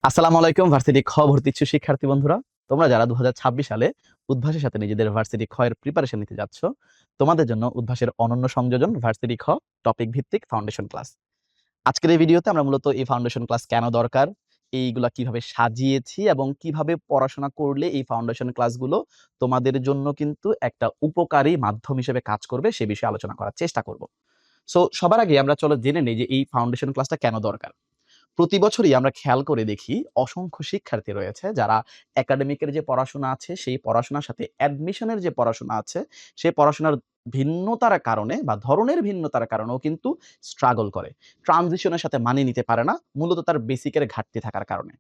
আসসালামু আলাইকুম ভার্সিটি খ ভর্তি ইচ্ছুক শিক্ষার্থী বন্ধুরা। তোমরা যারা 2026 সালে উদ্ভাসের সাথে নিজেদের ভার্সিটি খ এর প্রিপারেশন নিতে যাচ্ছ, তোমাদের জন্য উদ্ভাসের অনন্য সংযোজন ভার্সিটি খ টপিক ভিত্তিক ফাউন্ডেশন ক্লাস। আজকের এই ভিডিওতে আমরা মূলত এই ফাউন্ডেশন ক্লাস কেন দরকার, এইগুলা কিভাবে সাজিয়েছি এবং কিভাবে পড়াশোনা করলে এই ফাউন্ডেশন ক্লাসগুলো তোমাদের জন্য কিন্তু একটা উপকারী মাধ্যম হিসেবে কাজ করবে সে বিষয়ে আলোচনা করার চেষ্টা করব। সো সবার আগে আমরা চলো জেনে নেই যে এই ফাউন্ডেশন ক্লাসটা কেন দরকার। প্রতি বছরই আমরা খেয়াল করে দেখি অসংখ্য শিক্ষার্থী রয়েছে যারা একাডেমিকের যে পড়াশোনা আছে সেই পড়াশোনার সাথে অ্যাডমিশনের যে পড়াশোনা আছে সেই পড়াশোনার ভিন্নতার কারণে বা ধরনের ভিন্নতার কারণেও কিন্তু স্ট্রাগল করে, ট্রানজিশনের সাথে মানিয়ে নিতে পারে না, মূলত তার বেসিকের ঘাটতি থাকার কারণে।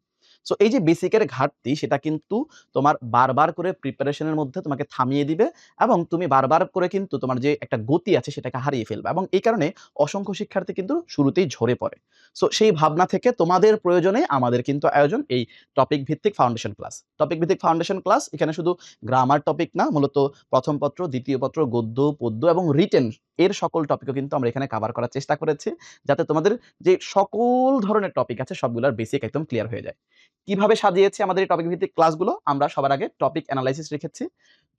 সো এই যে বেসিকের ঘাটতি সেটা কিন্তু তোমার বারবার করে প্রিপারেশনের মধ্যে তোমাকে থামিয়ে দিবে এবং তুমি বারবার করে কিন্তু তোমার যে একটা গতি আছে সেটাকে হারিয়ে ফেলবে এবং এই কারণে অসংখ্য শিক্ষার্থী কিন্তু শুরুতেই ঝরে পড়ে। সো সেই ভাবনা থেকে তোমাদের প্রয়োজনে আমাদের কিন্তু আয়োজন এই টপিক ভিত্তিক ফাউন্ডেশন ক্লাস। টপিক ভিত্তিক ফাউন্ডেশন ক্লাস এখানে শুধু গ্রামার টপিক না, মূলত প্রথম পত্র, দ্বিতীয় পত্র, গদ্য, পদ্য এবং রিটেন এর সকল টপিকও কিন্তু আমরা এখানে কভার করার চেষ্টা করেছি, যাতে তোমাদের যে সকল ধরনের টপিক আছে সবগুলোর বেসিক একদম ক্লিয়ার হয়ে যায়। কিভাবে সাজিয়েছি আমাদের এই টপিক ভিত্তিক ক্লাসগুলো? আমরা সবার আগে টপিক অ্যানালাইসিস রেখেছি।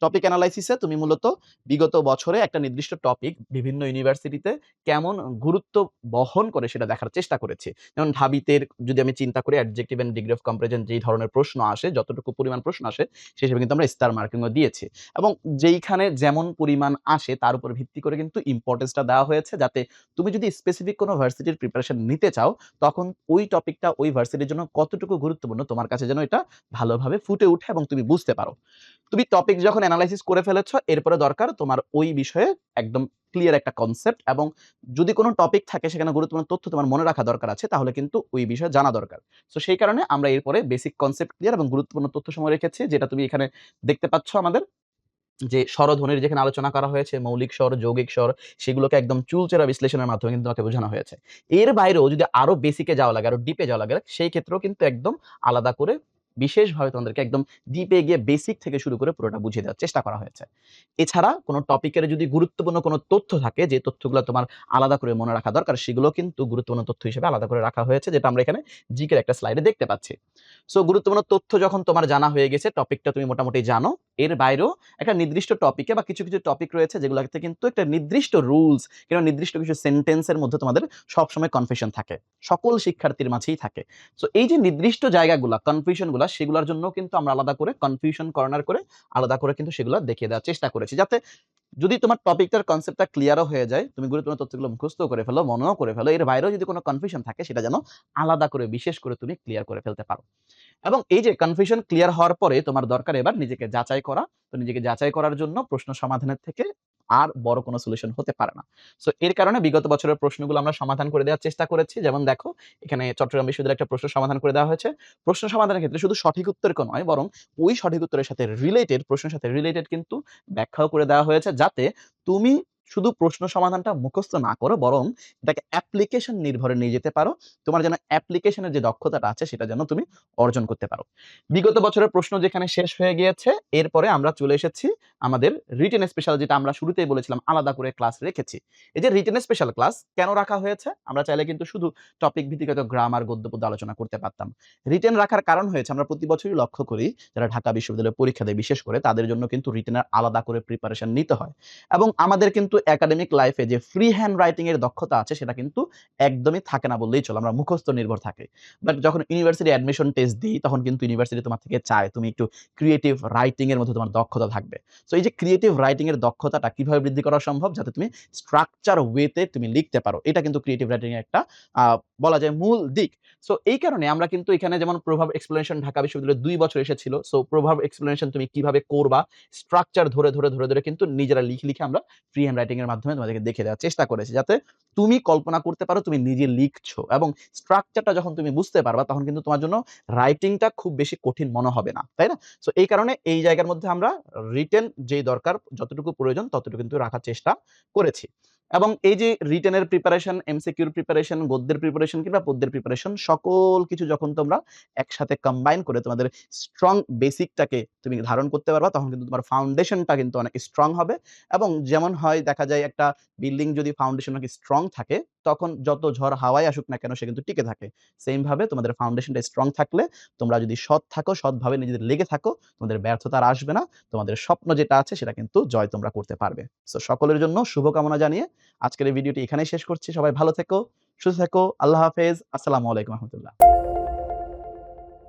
টপিক অ্যানালাইসিসে তুমি মূলত বিগত বছরে একটা নির্দিষ্ট টপিক বিভিন্ন ইউনিভার্সিটিতে কেমন গুরুত্ব বহন করে সেটা দেখার চেষ্টা করেছি। যেমন ঢাবিতের যদি আমি চিন্তা করি adjective and degree of comparison যেই ধরনের প্রশ্ন আসে, যতটুকু পরিমাণ প্রশ্ন আসে সেই হিসেবে কিন্তু আমরা স্টার মার্কিংও দিয়েছি। এবং যেইখানে যেমন পরিমাণ আসে তার উপর ভিত্তি করে কিন্তু ইম্পোর্টেন্সটা দেওয়া হয়েছে, যাতে তুমি যদি স্পেসিফিক কোনো ভার্সিটির প্রিপারেশন নিতে চাও তখন ওই টপিকটা ওই ভার্সিটির জন্য কতটুকু গুরুত্বপূর্ণ তোমার কাছে যেন এটা ভালোভাবে ফুটে উঠে এবং তুমি বুঝতে পারো। তুমি টপিক যখন এনালাইসিস করে ফেলেছো এরপরে দরকার তোমার ওই বিষয়ে একদম ক্লিয়ার একটা কনসেপ্ট, এবং যদি কোনো টপিক থাকে সেখানে গুরুত্বপূর্ণ তথ্য তোমার মনে রাখা দরকার আছে তাহলে কিন্তু ওই বিষয়ে জানা দরকার। সো সেই কারণে আমরা এরপরে বেসিক কনসেপ্ট ক্লিয়ার এবং গুরুত্বপূর্ণ তথ্য সময় রেখেছি, যেটা তুমি এখানে দেখতে পাচ্ছ আমাদের যে স্বরধ্বনির যেখানে আলোচনা করা হয়েছে, মৌলিক স্বর, যৌগিক স্বর, সেগুলোকে একদম চুলচেরা বিশ্লেষণের মাধ্যমে কিন্তু তোমাকে বোঝানো হয়েছে। এর বাইরেও যদি আরো বেসিকে যাওয়া লাগে, আরো ডিপে যাওয়া লাগে, সেই ক্ষেত্রেও কিন্তু একদম আলাদা করে বিশেষভাবে তোমাদেরকে একদম ডিপে গিয়ে বেসিক থেকে শুরু করে পুরোটা বুঝিয়ে দেওয়ার চেষ্টা করা হয়েছে। এছাড়া কোনো টপিকের যদি গুরুত্বপূর্ণ কোনো তথ্য থাকে, যে তথ্যগুলো তোমার আলাদা করে মনে রাখা দরকার, সেগুলো কিন্তু গুরুত্বপূর্ণ তথ্য হিসেবে আলাদা করে রাখা হয়েছে, যেটা আমরা এখানে জিকের একটা স্লাইডে দেখতে পাচ্ছি। সো গুরুত্বপূর্ণ তথ্য যখন তোমার জানা হয়ে গেছে, টপিকটা তুমি মোটামুটি জানো, এর বাইরেও একটা নির্দিষ্ট টপিকে বা কিছু টপিক রয়েছে যেগুলোতে কিন্তু একটা নির্দিষ্ট রুলস কিংবা নির্দিষ্ট কিছু সেন্টেন্সের মধ্যে তোমাদের সবসময় কনফিউশন থাকে। সকল শিক্ষার্থীর মাঝেই থাকে। সো এই যে নির্দিষ্ট জায়গাগুলা, কনফিউশনগুলা, সেগুলোর জন্য কিন্তু আমরা আলাদা করে কনফিউশন কর্নার করে আলাদা করে কিন্তু সেগুলো দেখিয়ে দেওয়ার চেষ্টা করেছি। যাতে যদি তোমার টপিকটার কনসেপ্টটা ক্লিয়ারও হয়ে যায়, তুমি গুরুত্বপূর্ণ তথ্যগুলো মুখস্থও করে ফেলো, মনেও করে ফেলো, এর বাইরেও যদি কোনো কনফিউশন থাকে সেটা যেন আলাদা করে বিশেষ করে তুমি ক্লিয়ার করে ফেলতে পারো। এবং এই যে কনফিউশন ক্লিয়ার হওয়ার পরে তোমার দরকার এবার নিজেকে যাচাই করা। তো নিজেকে যাচাই করার জন্য প্রশ্ন সমাধানের থেকে আর বড় কোনো সলিউশন হতে পারে না। সো এর কারণে বিগত বছরের প্রশ্নগুলো আমরা সমাধান করে দেওয়ার চেষ্টা করেছি। যেমন দেখো, এখানে চট্টগ্রাম বিশ্ববিদ্যালয়ের একটা প্রশ্ন সমাধান করে দেওয়া হয়েছে। প্রশ্ন সমাধানের ক্ষেত্রে শুধু সঠিক উত্তরকে নয়, বরং ওই সঠিক উত্তরের সাথে রিলেটেড, প্রশ্নের সাথে রিলেটেড কিন্তু ব্যাখ্যাও করে দেওয়া হয়েছে, যাতে তুমি শুধু প্রশ্ন সমাধানটা মুখস্থ না করো, বরং এটাকে অ্যাপ্লিকেশন নির্ভরে নিয়ে যেতে পারো। তোমার যেন অ্যাপ্লিকেশনের যে দক্ষতাটা আছে সেটা যেন তুমি অর্জন করতে পারো। বিগত বছরের প্রশ্ন যেখানে শেষ হয়ে গিয়েছে, এরপরে আমরা চলে এসেছি আমাদের রিটেন স্পেশাল, যেটা আমরা শুরুতেই বলেছিলাম আলাদা করে ক্লাস রেখেছি। এই যে রিটেন স্পেশাল ক্লাস কেন রাখা হয়েছে? আমরা চাইলে কিন্তু শুধু টপিক ভিত্তিক হয়তো গ্রামার, গদ্য, পদ্য আলোচনা করতে পারতাম। রিটেন রাখার কারণ হয়েছে আমরা প্রতি বছরই লক্ষ্য করি যারা ঢাকা বিশ্ববিদ্যালয়ে পরীক্ষা দেয় বিশেষ করে তাদের জন্য কিন্তু রিটেনের আলাদা করে প্রিপারেশন নিতে হয়। এবং আমাদের কিন্তু একাডেমিক লাইফে যে ফ্রি হ্যান্ড রাইটিং এর দক্ষতা আছে সেটা কিন্তু একদমই থাকে না বললেই চলে। আমরা মুখস্থ নির্ভর থাকি। বাট যখন ইউনিভার্সিটি অ্যাডমিশন টেস্ট দিই তখন কিন্তু ইউনিভার্সিটি তোমার থেকে চায় তুমি একটু ক্রিয়েটিভ রাইটিং এর মধ্যে তোমার দক্ষতা থাকবে। সো এই যে ক্রিয়েটিভ রাইটিং এর দক্ষতাটা কিভাবে বৃদ্ধি করা সম্ভব? যাতে তুমি স্ট্রাকচার ওয়েতে তুমি লিখতে পারো। এটা কিন্তু ক্রিয়েটিভ রাইটিং এর একটা আ বলা যায় মূল দিক। সো এই কারণে আমরা কিন্তু এখানে যেমন প্রভাব এক্সপ্লেনেশন ঢাকা বিশ্ববিদ্যালয়ে ২ বছর এসেছিল। সো প্রভাব এক্সপ্লেনেশন তুমি কিভাবে করবা, স্ট্রাকচার ধরে কিন্তু নিজেরা লিখে আমরা ফ্রি হ্যান্ড রাইটিং এর মাধ্যমে তোমাদেরকে দেখিয়ে দেওয়ার চেষ্টা করেছি। যাতে তুমি কল্পনা করতে পারো তুমি নিজে লিখছো, এবং স্ট্রাকচারটা যখন তুমি বুঝতে পারবা তখন কিন্তু তোমার জন্য রাইটিংটা খুব বেশি কঠিন মনে হবে না। তাই না? সো এই কারণে এই জায়গার মধ্যে আমরা রিটেন যেই দরকার যতটুকু প্রয়োজন ততটুকু কিন্তু রাখার চেষ্টা করেছি। এবং এই যে রিটেনের প্রিপারেশন, এমসিকিউর প্রিপারেশন, গদ্যের প্রিপারেশন কিংবা পদ্যের প্রিপারেশন সকল কিছু যখন তোমরা একসাথে কম্বাইন করে তোমাদের স্ট্রং বেসিকটাকে তুমি ধারণ করতে পারবা, তখন কিন্তু তোমার ফাউন্ডেশনটা কিন্তু অনেক স্ট্রং হবে। এবং যেমন হয় দেখা যায় একটা বিল্ডিং যদি ফাউন্ডেশন নাকি স্ট্রং থাকে, তখন যত ঝড় হাওয়াই আসুক না কেন সে কিন্তু টিকে থাকে। সেম ভাবে তোমাদের ফাউন্ডেশনটা স্ট্রং থাকলে তোমরা যদি সৎ থাকো, সৎভাবে নিজেদের লেগে থাকো, তোমাদের ব্যর্থতা আর আসবে না। তোমাদের স্বপ্ন যেটা আছে সেটা কিন্তু জয় তোমরা করতে পারবে। সো সকলের জন্য শুভকামনা জানিয়ে আজকের এই ভিডিওটি এখানেই শেষ করছি। সবাই ভালো থেকো, সুস্থ থেকো। আল্লাহ হাফেজ। আসসালামু আলাইকুম ওয়া রাহমাতুল্লাহ।